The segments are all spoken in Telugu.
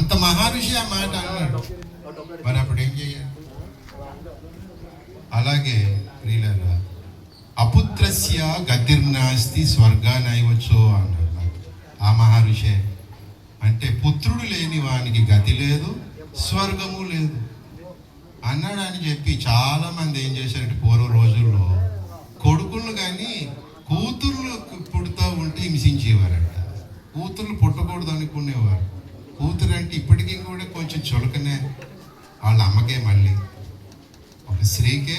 అంత మహర్షి ఆ మాట అన్నాడు. మరి అప్పుడు ఏం చేయాలి? అలాగే ప్రియులారా, అపుత్రస్య గతిర్నాస్తి స్వర్గానైవచ్చో అన్నాడు ఆ మహర్షే. అంటే పుత్రుడు లేని వానికి గతి లేదు, స్వర్గము లేదు అన్నాడు అని చెప్పి చాలా మంది ఏం చేశారంటే పూర్వ రోజుల్లో కొడుకులు కానీ కూతుర్లు పుడుతూ ఉంటే హింసించేవారంట. కూతుర్లు పుట్టకూడదు అనుకునేవారు. కూతురు అంటే ఇప్పటికీ కూడా కొంచెం చులకనే వాళ్ళ అమ్మకే. మళ్ళీ ఒక స్త్రీకే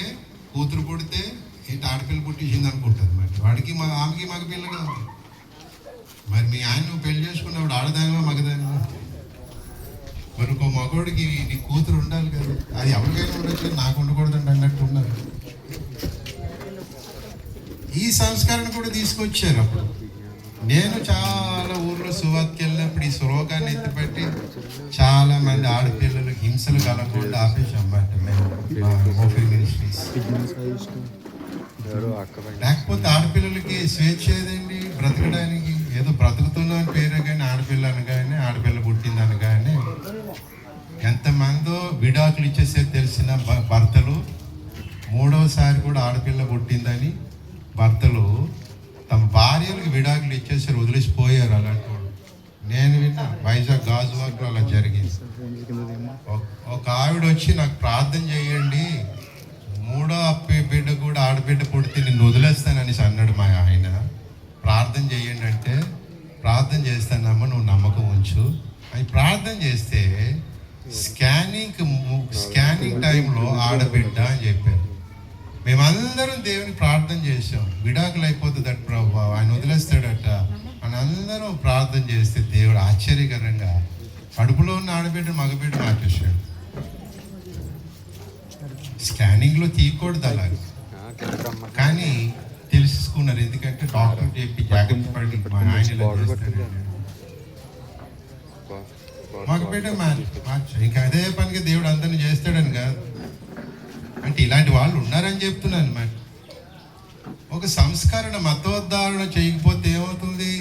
కూతురు పుడితే ఏంటి ఆడపిల్ల పుట్టించింది అనుకుంటుంది. మరి వాడికి ఆమెకి మగపిల్ల కాదు. మరి మీ ఆయన నువ్వు పెళ్లి చేసుకున్నప్పుడు ఆడదానివా మగదానివా? మరి ఒక మగోడికి నీ కూతురు ఉండాలి కదా. అది ఎవరికైనా ఉండొచ్చు, నాకు ఉండకూడదండి అన్నట్టు ఉన్నారు. ఈ సంస్కరణ కూడా తీసుకొచ్చారు. అప్పుడు నేను చాలా ఊర్లో సువార్తకి వెళ్ళినప్పుడు ఈ శ్లోకాన్ని ఎత్తిపెట్టి చాలా మంది ఆడపిల్లలు హింసలు కలగకుండా ఆపేసాం. మినిస్ట్రీస్ లేకపోతే ఆడపిల్లలకి స్వేచ్ఛ ఏదండి బ్రతకడానికి? ఏదో బ్రతుకుతున్నా అని పేరే కానీ ఆడపిల్ల అనగానే, ఆడపిల్ల పుట్టింది అనగానే ఎంతమందో విడాకులు ఇచ్చేసేది తెలిసిన భర్తలు మూడవసారి కూడా ఆడపిల్ల పుట్టిందని భర్తలు తమ భార్యలకు విడాకులు ఇచ్చేసారు, వదిలేసిపోయారు. అలాంటి వాళ్ళు నేను విన్నా. వైజాగ్ గాజువాక్లో అలా జరిగింది. ఒక ఆవిడ వచ్చి నాకు ప్రార్థన చేయండి, మూడో బిడ్డ కూడా ఆడబిడ్డ పుడితే నేను వదిలేస్తానని అన్నాడు మా ఆయన. ప్రార్థన చేయండి అంటే ప్రార్థన చేస్తానమ్మ, నువ్వు నమ్మకం ఉంచు అని ప్రార్థన చేస్తే స్కానింగ్ టైంలో ఆడబిడ్డ అని చెప్పారు. మేమందరం దేవుని ప్రార్థన చేసాం, విడాకులు అయిపోతుందట ప్రభు, ఆయన వదిలేస్తాడట అని అందరం ప్రార్థన చేస్తే దేవుడు ఆశ్చర్యకరంగా కడుపులో ఉన్న ఆడబిడ్డ మగబిడ్డ మార్చేశాడు. స్కానింగ్లో తీయకూడదు అలాగే, కానీ తెలుసుకున్నారు. ఎందుకంటే డాక్టర్ చెప్పి జాగ్రత్త పడి మా ఆయన మగబిడ్డ మార్చు. ఇంకా అదే పనిగా దేవుడు అందరిని చేస్తాడని కాదు. అంటే ఇలాంటి వాళ్ళు ఉన్నారని చెప్తున్నాను. మరి ఒక సంస్కరణ మతోద్ధారణ చేయకపోతే ఏమవుతుంది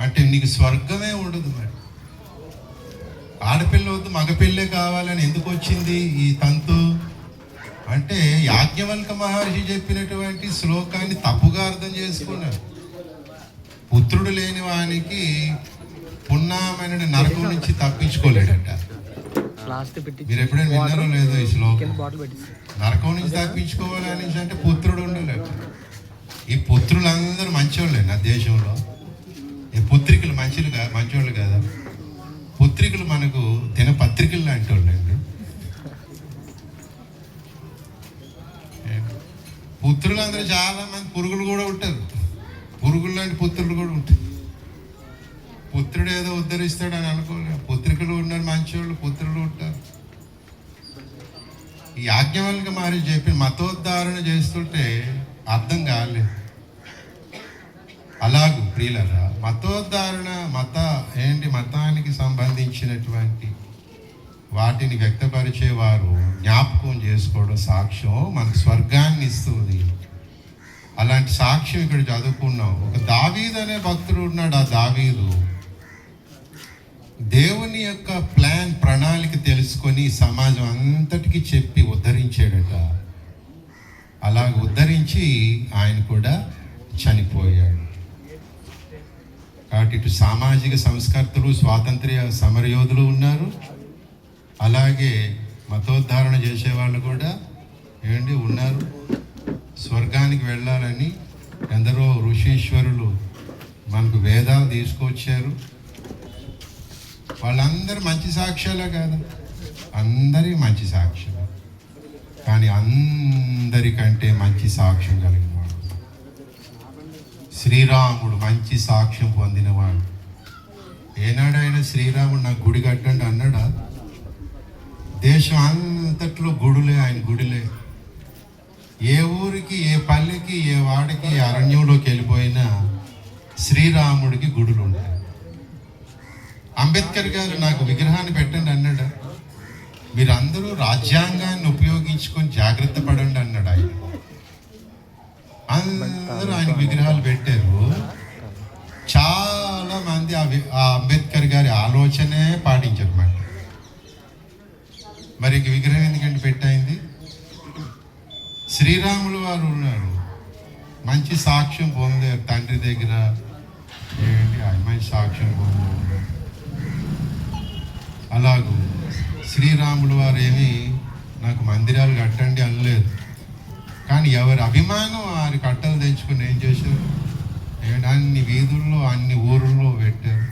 అంటే నీకు స్వర్గమే ఉండదు. మరి ఆడపిల్ల వద్దు మగపిల్లే కావాలని ఎందుకు వచ్చింది ఈ తంతు అంటే యాజ్ఞవల్క మహర్షి చెప్పినటువంటి శ్లోకాన్ని తప్పుగా అర్థం చేసుకున్నాడు. పుత్రుడు లేని వానికి పున్నామని నరకం నుంచి తప్పించుకోలేడట. మీరు ఎప్పుడైనా విన్నారో లేదో ఈ శ్లోకం? నరకం నుంచి తప్పించుకోవాలని అంటే పుత్రుడు ఉండలేట. ఈ పుత్రులందరూ మంచోళ్ళే నా దేశంలో. ఈ పుత్రికలు మంచోళ్ళు కదా. పుత్రికలు మనకు దినపత్రికలు లాంటి వాళ్ళండి. పుత్రులందరూ చాలా మంది పురుగులు కూడా ఉంటారు. పురుగులు లాంటి పుత్రులు కూడా ఉంటారు. పుత్రుడు ఏదో ఉద్ధరిస్తాడు అని అనుకోలేదు. పుత్రికలు ఉన్నారు మంచివాళ్ళు, పుత్రులు ఉంటారు. ఈ యాజ్ఞవల్క మహర్షి చెప్పి మతోద్ధారణ చేస్తుంటే అర్థం కాలేదు. అలాగూ ప్రియులరా, మతోద్ధారణ మతానికి సంబంధించినటువంటి వాటిని వ్యక్తపరిచేవారు జ్ఞాపకం చేసుకోవడం సాక్ష్యం మనకు స్వర్గాన్ని ఇస్తుంది. అలాంటి సాక్ష్యం ఇక్కడ చదువుకున్నాం. ఒక దావీదు అనే భక్తుడు ఉన్నాడు. ఆ దావీదు దేవుని యొక్క ప్రణాళిక తెలుసుకొని సమాజం అంతటికి చెప్పి ఉద్ధరించాడట. అలాగ ఉద్ధరించి ఆయన కూడా చనిపోయాడు. కాబట్టి ఇటు సామాజిక సంస్కర్తలు, స్వాతంత్ర్య సమరయోధులు ఉన్నారు, అలాగే మతోద్ధారణ చేసేవాళ్ళు కూడా ఉన్నారు. స్వర్గానికి వెళ్ళాలని ఎందరో ఋషీశ్వరులు మనకు వేదాలు తీసుకొచ్చారు. వాళ్ళందరూ మంచి సాక్ష్యాలే కాదు, అందరి మంచి సాక్ష్యం. కానీ అందరికంటే మంచి సాక్ష్యం కలిగిన వాడు శ్రీరాముడు. మంచి సాక్ష్యం పొందినవాడు. ఏనాడైనా శ్రీరాముడు నాకు గుడి కట్టండి అన్నాడా? దేశం అంతట్లో గుడులే, ఆయన గుడిలే. ఏ ఊరికి, ఏ పల్లెకి, ఏ వాడికి, ఏ అరణ్యంలోకి వెళ్ళిపోయినా శ్రీరాముడికి గుడులు ఉంటాయి. అంబేద్కర్ గారు నాకు విగ్రహాన్ని పెట్టండి అన్నాడా? మీరందరూ రాజ్యాంగాన్ని ఉపయోగించుకొని జాగ్రత్త పడండి అన్నాడు ఆయన. అందరూ ఆయన విగ్రహాలు పెట్టారు. చాలా మంది ఆ అంబేద్కర్ అంబేద్కర్ గారి ఆలోచనే పాటించారన్నమాట. మరి ఇంక విగ్రహం ఎందుకంటే పెట్టయింది? శ్రీరాములు వారు ఉన్నారు, మంచి సాక్ష్యం పొందారు తండ్రి దగ్గర. ఏంటి మంచి సాక్ష్యం పొందారు. అలాగూ శ్రీరాములు వారు ఏమి నాకు మందిరాలు కట్టండి అనలేదు, కానీ ఎవరి అభిమానం వారి కట్టలు తెచ్చుకుని ఏం చేశారు? అన్ని వీధుల్లో అన్ని ఊరుల్లో పెట్టారు.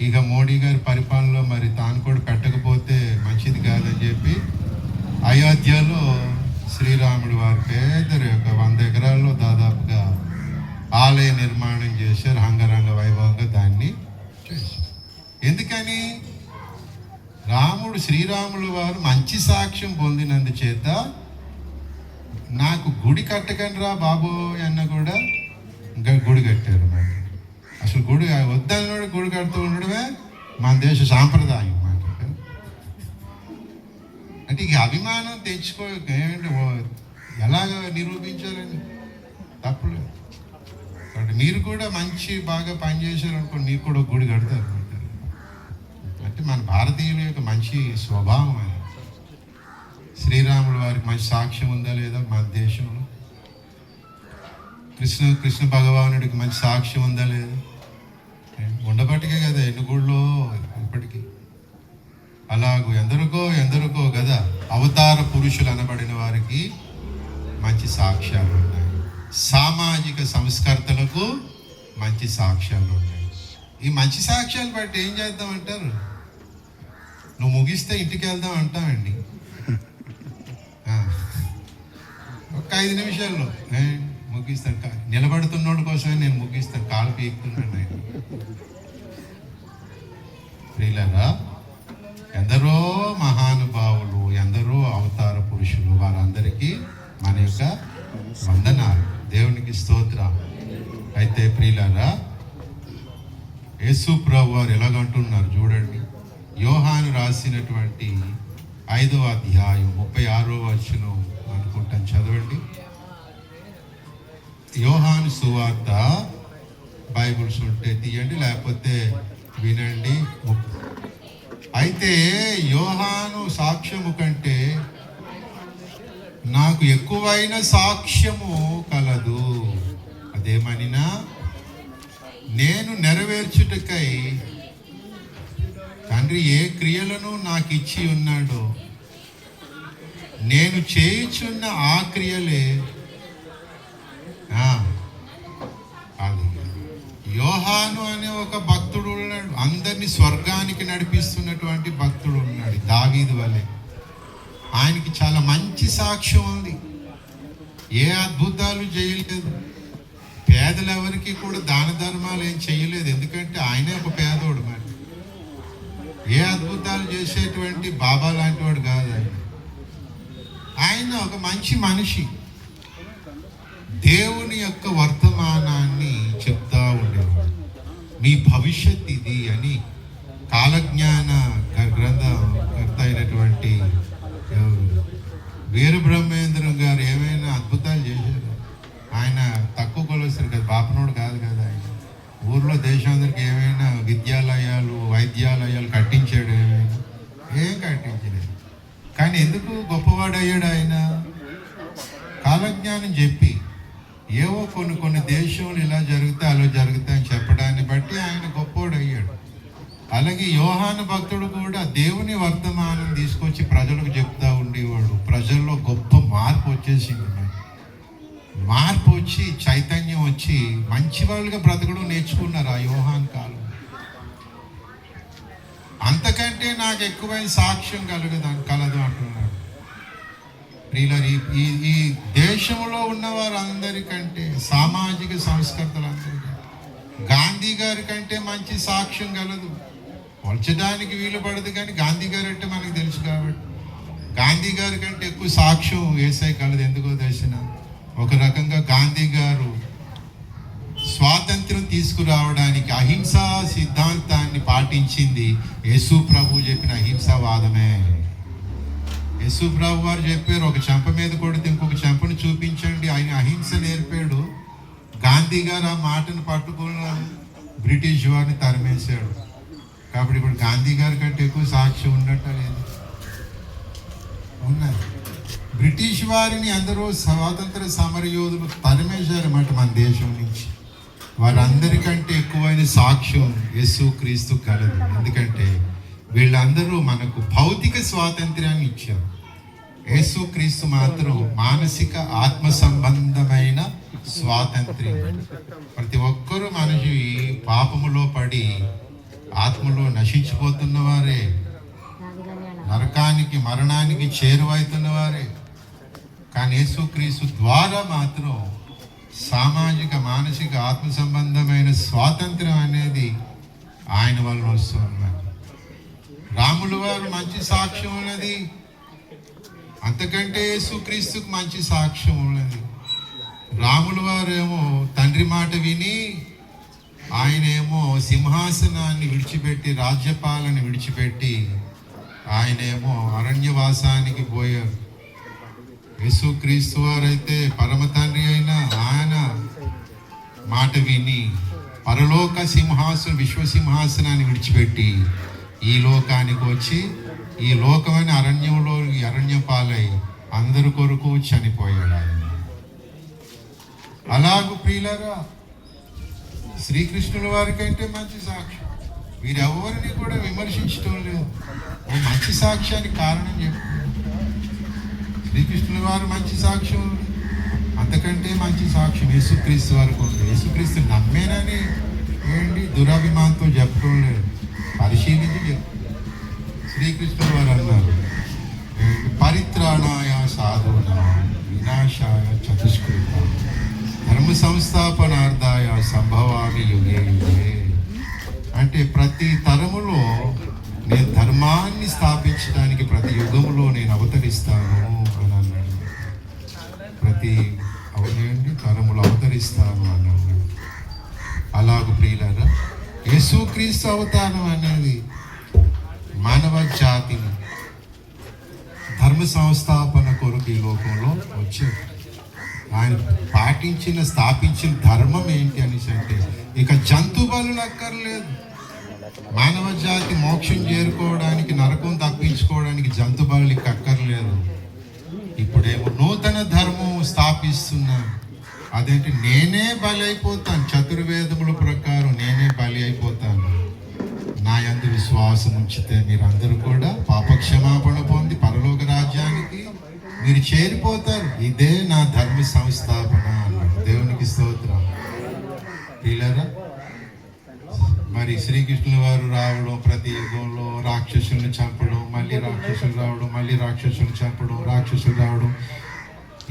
ఇక మోడీ గారి పరిపాలనలో మరి తాను కూడా పెట్టకపోతే మంచిది కాదని చెప్పి అయోధ్యలో శ్రీరాముడు వారి పేదరి యొక్క 100 ఎకరాల్లో దాదాపుగా ఆలయ నిర్మాణం చేశారు. అంగరంగ వైభవంగా దాన్ని చేశారు. ఎందుకని? శ్రీరాములు వారు మంచి సాక్ష్యం పొందినందుచేత నాకు గుడి కట్టకండి రా బాబు అన్న కూడా ఇంకా గుడి కట్టారు. మరి అసలు గుడి వద్దన్నోడు గుడి కడుతూ ఉండడమే మన దేశ సాంప్రదాయం అన్నమాట. అంటే ఇక అభిమానం తెచ్చుకో ఎలాగ నిరూపించాలని తప్పులేదు. కాబట్టి మీరు కూడా మంచి బాగా పనిచేశారు అనుకోండి, మీరు కూడా గుడి కడతారు. అంటే మన భారతీయుల యొక్క మంచి స్వభావం అది. శ్రీరాములు వారికి మంచి సాక్ష్యం ఉందా లేదా మన దేశంలో? కృష్ణ భగవానుడికి మంచి సాక్ష్యం ఉందా లేదా? ఉండబట్టికే కదా ఎన్ని గుళ్ళో ఇప్పటికీ. అలాగూ ఎందరికో కదా అవతార పురుషులు అనబడిన వారికి మంచి సాక్ష్యాలు ఉన్నాయి. సామాజిక సంస్కర్తలకు మంచి సాక్ష్యాలు ఉన్నాయి. ఈ మంచి సాక్ష్యాలు బట్టి ఏం చేద్దామంటారు? నువ్వు ముగిస్తే ఇంటికి వెళ్దాం అంటామండి. ఒక 5 నిమిషాల్లో ముగిస్తాను. నిలబడుతున్నోడి కోసమే నేను ముగిస్తాను. కాలు పీకుతున్నాను ఆయన. ప్రియులారా, ఎందరో మహానుభావులు, ఎందరో అవతార పురుషులు, వారందరికీ మన యొక్క వందనాలు. దేవునికి స్తోత్రం. అయితే ప్రియులారా, యేసు ప్రభు వారు ఎలాగంటున్నారు చూడండి. యోహాను రాసినటువంటి 5వ అధ్యాయం 36వ వచనం అనుకుంటాను, చదవండి. యోహాను సువార్త బైబుల్స్ ఉంటే తీయండి, లేకపోతే వినండి. అయితే యోహాను సాక్ష్యము కంటే నాకు ఎక్కువైన సాక్ష్యము కలదు. అదేమనినా, నేను నెరవేర్చుటకై తండ్రి ఏ క్రియలను నాకు ఇచ్చి ఉన్నాడో నేను చేయుచున్న ఆ క్రియలే. అది యోహాను అనే ఒక భక్తుడు ఉన్నాడు, అందరినీ స్వర్గానికి నడిపిస్తున్నటువంటి భక్తుడు ఉన్నాడు, దావీదు వలె. ఆయనకి చాలా మంచి సాక్ష్యం ఉంది. ఏ అద్భుతాలు చేయలేదు, పేదలు ఎవరికి కూడా దాన ధర్మాలు ఏం చేయలేదు, ఎందుకంటే ఆయనే ఒక పేదోడు. మరి ఏ అద్భుతాలు చేసేటువంటి బాబా లాంటి వాడు కాదు ఆయన. ఆయన ఒక మంచి మనిషి, దేవుని యొక్క వర్తమానాన్ని చెప్తా ఉండేవాడు. మీ భవిష్యత్ ఇది అని కాలజ్ఞాన గ్రంథకర్త అయినటువంటి వీరబ్రహ్మేంద్రం గారు ఏమైనా అద్భుతాలు చేశారు? ఆయన తక్కువ కొలుస్తారు కదా, బాపనోడు కాదు కదా ఆయన. ఊర్లో దేశాందరికి ఏమైనా విద్యాలయాలు, వైద్యాలయాలు కట్టించాడు? ఏం కట్టించలేదు. కానీ ఎందుకు గొప్పవాడయ్యాడు ఆయన? కాలజ్ఞానం చెప్పి ఏవో కొన్ని దేశంలో ఇలా జరుగుతాయి అలా జరుగుతాయని చెప్పడాన్ని బట్టి ఆయన గొప్పవాడు అయ్యాడు. అలాగే యోహాను భక్తుడు కూడా దేవుని వర్తమానం తీసుకొచ్చి ప్రజలకు చెప్తా ఉండేవాడు. ప్రజల్లో గొప్ప మార్పు వచ్చేసింది. మార్పు వచ్చి చైతన్యం వచ్చి మంచి వాళ్ళుగా బ్రతకడం నేర్చుకున్నారు ఆ యోహాను కాలం. అంతకంటే నాకు ఎక్కువైన సాక్ష్యం కలదు అంటున్నాడు. ప్రియులారా, ఈ దేశంలో ఉన్న వారందరికంటే, సామాజిక సంస్కర్తలందరికీ గాంధీ గారి కంటే మంచి సాక్ష్యం కలదు. పోల్చడానికి వీలు పడదు, కానీ గాంధీ గారు అంటే మనకు తెలుసు కాబట్టి గాంధీ గారి కంటే ఎక్కువ సాక్ష్యం యేసయ్య కలదు. ఎందుకో తెలిసిన, ఒక రకంగా గాంధీ గారు స్వాతంత్రం తీసుకురావడానికి అహింసా సిద్ధాంతాన్ని పాటించింది యేసు ప్రభు చెప్పిన అహింసావాదమే. యేసు ప్రభు వారు చెప్పారు, ఒక చెంప మీద కొడితే ఇంకొక చెంపను చూపించండి. ఆయన అహింస నేర్పాడు. గాంధీ గారు ఆ మాటను పట్టుకుని బ్రిటిష్ వారిని తరిమేశాడు. కాబట్టి ఇప్పుడు గాంధీ గారి కంటే ఎక్కువ సాక్ష్యం ఉన్నట్ట లేదు? ఉన్నది. బ్రిటిష్ వారిని అందరూ స్వాతంత్ర సమరయోధులు తరిమేశారన్నమాట మన దేశం నుంచి. వారందరికంటే ఎక్కువైన సాక్ష్యం యేసుక్రీస్తు కలదు. ఎందుకంటే వీళ్ళందరూ మనకు భౌతిక స్వాతంత్ర్యాన్ని ఇచ్చారు. యేసుక్రీస్తు మాత్రం మానసిక ఆత్మ సంబంధమైన స్వాతంత్ర్యం. ప్రతి ఒక్కరూ మనిషి పాపములో పడి ఆత్మలో నశించిపోతున్న వారే, నరకానికి మరణానికి చేరువైతున్న వారే. కానీ యేసుక్రీస్తు ద్వారా మాత్రం సామాజిక మానసిక ఆత్మ సంబంధమైన స్వాతంత్రం అనేది ఆయన వల్ల వస్తున్నమాట. రాముల వారు మంచి సాక్ష్యం ఉన్నది, అంతకంటే యేసుక్రీస్తుకు మంచి సాక్ష్యం ఉన్నది. రాముల వారేమో తండ్రి మాట విని ఆయనేమో సింహాసనాన్ని విడిచిపెట్టి రాజ్యపాలని విడిచిపెట్టి ఆయనేమో అరణ్యవాసానికి పోయారు. యేసుక్రీస్తు వారైతే పరమ తండ్రి అయిన ఆయన మాట విని పరలోక సింహాసనం విశ్వసింహాసనాన్ని విడిచిపెట్టి ఈ లోకానికి వచ్చి ఈ లోకమైన అరణ్యంలో అరణ్యపాలై అందరి కొరకు చనిపోయాడు ఆయన. అలాగూ ప్రియులారా, శ్రీకృష్ణుల వారికంటే మంచి సాక్ష్యం. వీరెవరిని కూడా విమర్శించడం లేదు. ఓ మంచి సాక్ష్యానికి కారణం చెప్పు. శ్రీకృష్ణుల వారు మంచి సాక్ష్యం, అంతకంటే మంచి సాక్ష్యం యేసుక్రీస్తు వారికి ఉంది. యేసుక్రీస్తు నమ్మేనని ఏంటి దురాభిమానంతో చెప్పడం లేదు, పరిశీలించి చెప్పు. శ్రీకృష్ణుల వారు అన్నారు, పరిత్రాణాయ సాధూనాం వినాశాయ చతుష్కృత ధర్మ సంస్థాపనార్థాయ సంభవామి యుగే యుగే. అంటే ప్రతి తరములో నేను ధర్మాన్ని స్థాపించడానికి ప్రతి యుగములో నేను అవతరిస్తాను అని అన్నాడు. ప్రతి తరములు అవతరిస్తాను అని అన్నాడు. అలాగూ ప్రియులారా, యేసుక్రీస్తు అవతారం అనేది మానవ జాతిని ధర్మ సంస్థాపన కొరకు ఈ లోకంలో వచ్చాడు. ఆయన పాటించిన స్థాపించిన ధర్మం ఏంటి అనేసి అంటే ఇక జంతు బలులు అక్కర్లేదు. మానవ జాతి మోక్షం చేరుకోవడానికి, నరకం తప్పించుకోవడానికి జంతు బలులు అక్కర్లేదు. ఇప్పుడేమో నూతన ధర్మం స్థాపిస్తున్నాను. అదేంటి, నేనే బలి అయిపోతాను, చతుర్వేదముల ప్రకారం నేనే బలి అయిపోతాను. నా యందు విశ్వాసం ఉంచితే మీరందరూ కూడా పాపక్షమాపణ పొంది పరలోక రాజ్యానికి మీరు చేరిపోతారు. ఇదే నా ధర్మ సంస్థాపన అన్నాడు. దేవునికి స్తోత్రం. వీళ్ళరా మరి శ్రీకృష్ణుల వారు రావడం, ప్రతి యుగంలో రాక్షసుల్ని చంపడం, మళ్ళీ రాక్షసులు రావడం, మళ్ళీ రాక్షసులు చంపడం, రాక్షసులు రావడం,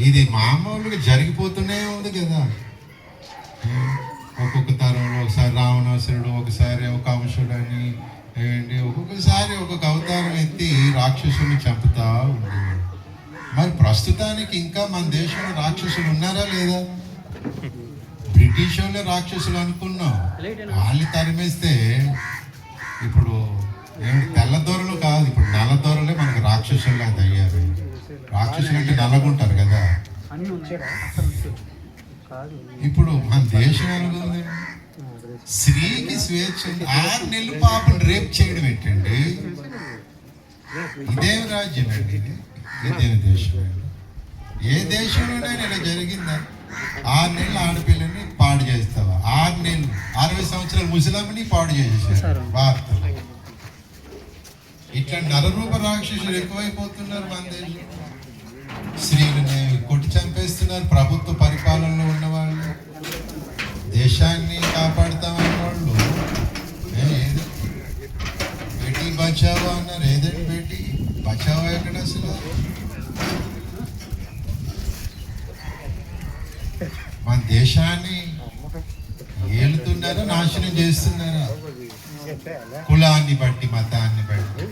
ఇది మామూలుగా జరిగిపోతూనే ఉంది కదా. ఒక్కొక్క తరంలో ఒకసారి రావణాసురుడు, ఒకసారి ఒక అంశుడు అని ఏంటి, ఒక్కొక్కసారి ఒక్కొక్క అవతారం ఎత్తి రాక్షసుల్ని చంపుతా ఉండేవాడు. మరి ప్రస్తుతానికి ఇంకా మన దేశంలో రాక్షసులు ఉన్నారా లేదా? బ్రిటిష్ వాళ్ళే రాక్షసులు అనుకున్నాం, వాళ్ళని తరిమేస్తే ఇప్పుడు తెల్లదొరలు కాదు, ఇప్పుడు నల్లదొరలే మనకు రాక్షసుల్లా అయ్యారు. రాక్షసులు అంటే నల్లగుంటారు కదా. ఇప్పుడు మన దేశం ఎలాగుంది? స్త్రీకి స్వేచ్ఛ, 6 నెలలు పాపం రేప్ చేయడం ఏంటండి? ఇదేం రాజ్యం అండి? ఇదేమి దేశం అండి? ఏ దేశంలోనైనా ఇలా జరిగిందా? 6 నెలలు ఆడపిల్లని పాడు చేస్తావా? 6 నెలలు 60 సంవత్సరాల ముసలాంని పాడు చేసేసారు వార్తలు. ఇట్లా నరరూప రాక్షసులు ఎక్కువైపోతున్నారు మన దేశం. స్త్రీలని కొట్టి చంపేస్తున్నారు ప్రభుత్వ పరిపాలనలో ఉన్న వాళ్ళు. దేశాన్ని కాపాడుతామన్న వాళ్ళు బేటీ బచావో అన్నారు. ఏదండి బేటీ బచావో ఎక్కడ అసలు? మన దేశాన్ని ఏలుతున్నారా, నాశనం చేస్తున్నారా? కులాన్ని బట్టి, మతాన్ని బట్టి,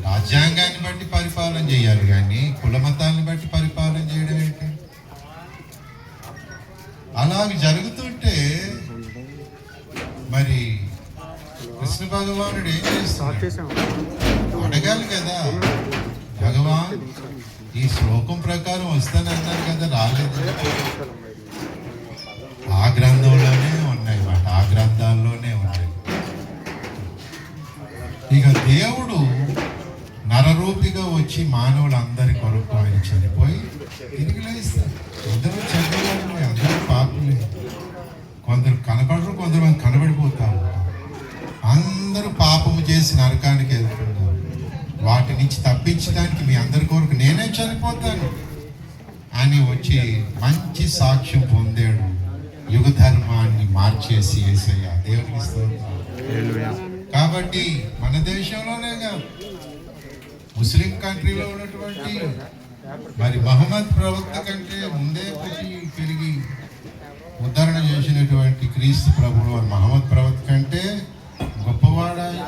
రాజ్యాంగాన్ని బట్టి పరిపాలన చేయాలి కానీ కుల మతాన్ని బట్టి పరిపాలన చేయడం ఏంటి? అలాగ జరుగుతుంటే మరి కృష్ణ భగవానుడు ఏం చేస్తున్నాడు? అడగాలి కదా, భగవాన్ ఈ శ్లోకం ప్రకారం వస్తానన్నారు కదా, రాలేదు. ఆ గ్రంథంలోనే ఉన్నాయి మాట, ఆ గ్రంథాల్లోనే ఉన్నాయి. ఇక దేవుడు నరరూపిగా వచ్చి మానవులందరి కొరకు ఆయన చనిపోయి తిరిగి లేస్తారు. అందరూ చనిపోయారు, అందరూ పాపులే. కొందరు కనపడరు, కొందరు కనబడిపోతారు. అందరూ పాపము చేసి నరకానికి వెళ్తున్నారు. వాటి నుంచి తప్పించడానికి మీ అందరి కొరకు నేనే చనిపోతాను అని వచ్చి మంచి సాక్ష్యం పొందాడు. యుగ ధర్మాన్ని మార్చేసి యేసయ్య దేవునికి స్తోత్రం. కాబట్టి మన దేశంలోనే కాదు, ముస్లిం కంట్రీలో ఉన్నటువంటి మరి మహమ్మద్ ప్రవక్త కంటే ముందే పుట్టి పెరిగి ఉద్ధరణ చేసినటువంటి క్రీస్తు ప్రభువు మహమ్మద్ ప్రవక్త కంటే గొప్పవాడాయన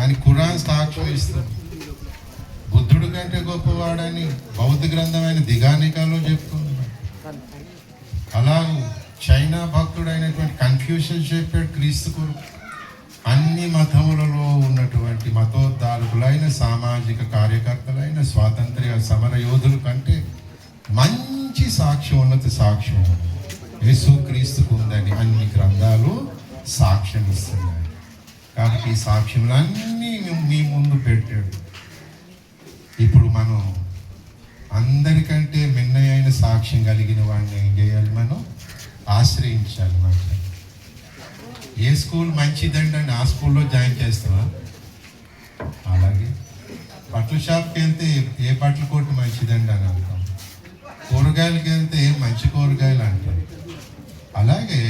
అని ఖురాన్ సాక్ష్యం ఇస్తుంది. బుద్ధుడు కంటే గొప్పవాడని బౌద్ధ గ్రంథమైన దిగానికాలో చెప్తుంది. అలాగూ చైనా భక్తుడైనటువంటి కన్ఫ్యూషన్ చెప్పాడు క్రీస్తు కొరకు. అన్ని మతములలో ఉన్నటువంటి మతోద్ధారకులైన సామాజిక కార్యకర్తలైన స్వాతంత్ర్య సమర యోధుల కంటే మంచి సాక్ష్యం, ఉన్నత సాక్ష్యం యేసు క్రీస్తుకు ఉందని అన్ని గ్రంథాలు సాక్ష్యం ఇస్తున్నాయి. కాబట్టి ఈ సాక్ష్యములన్నీ మీ ముందు పెట్టాడు. ఇప్పుడు మనం అందరికంటే మిన్నయైన సాక్ష్యం కలిగిన వాడిని ఏం చేయాలి? మనం ఆశ్రయించాలి. మాట ఏ స్కూల్ మంచిదండి అని ఆ స్కూల్లో జాయిన్ చేస్తావా? అలాగే బట్టల షాప్కి వెళ్తే ఏ బట్టల కొట్టు మంచిదండి అని అంటాం. కూరగాయలకి వెళ్తే మంచి కూరగాయలు అంటాం. అలాగే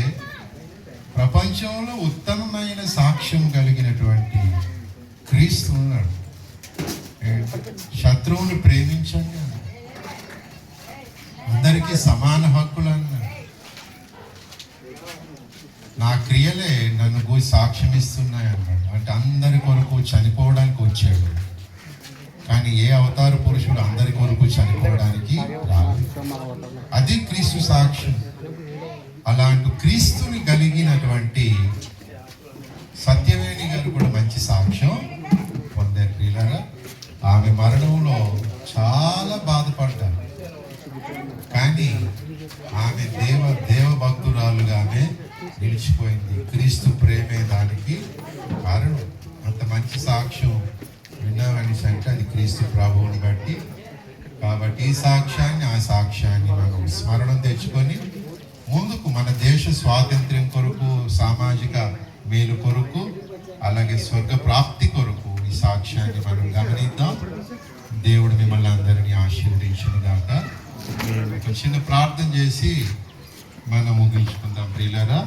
ప్రపంచంలో ఉత్తమమైన సాక్ష్యం కలిగినటువంటి క్రీస్తు ఉన్నాడు. శత్రువుని ప్రేమించండి, అందరికీ సమాన హక్కులు అన్నాడు. నా క్రియలే నన్ను సాక్ష్యం ఇస్తున్నాయి అన్నాడు. అంటే అందరి కొరకు చనిపోవడానికి వచ్చాడు. కానీ ఏ అవతార పురుషుడు అందరి కొరకు చనిపోవడానికి రాలేదు. అది క్రీస్తు సాక్ష్యం. అలాంటి క్రీస్తుని కలిగినటువంటి సత్యవేణి గారు కూడా మంచి సాక్ష్యం పొందారు. ప్రియులారా, ఆమె మరణంలో చాలా బాధపడ్డారు. కానీ ఆమె దేవ భక్తురాలుగా ఆమె నిలిచిపోయింది. క్రీస్తు ప్రేమే దానికి కారణం. అంత మంచి సాక్ష్యం విన్నామని అంటే అది క్రీస్తు ప్రభువుని బట్టి. కాబట్టి ఈ సాక్ష్యాన్ని ఆ సాక్ష్యాన్ని మనం స్మరణం తెచ్చుకొని ముందుకు మన దేశ స్వాతంత్ర్యం కొరకు, సామాజిక మేలు కొరకు, అలాగే స్వర్గ ప్రాప్తి కొరకు ఈ సాక్ష్యాన్ని మనం గమనిద్దాం. దేవుడు మిమ్మల్ని అందరినీ ఆశీర్వదించును గాక. ఒక చిన్న ప్రార్థన చేసి మనం ముగించుకుందాం ప్రియులారా.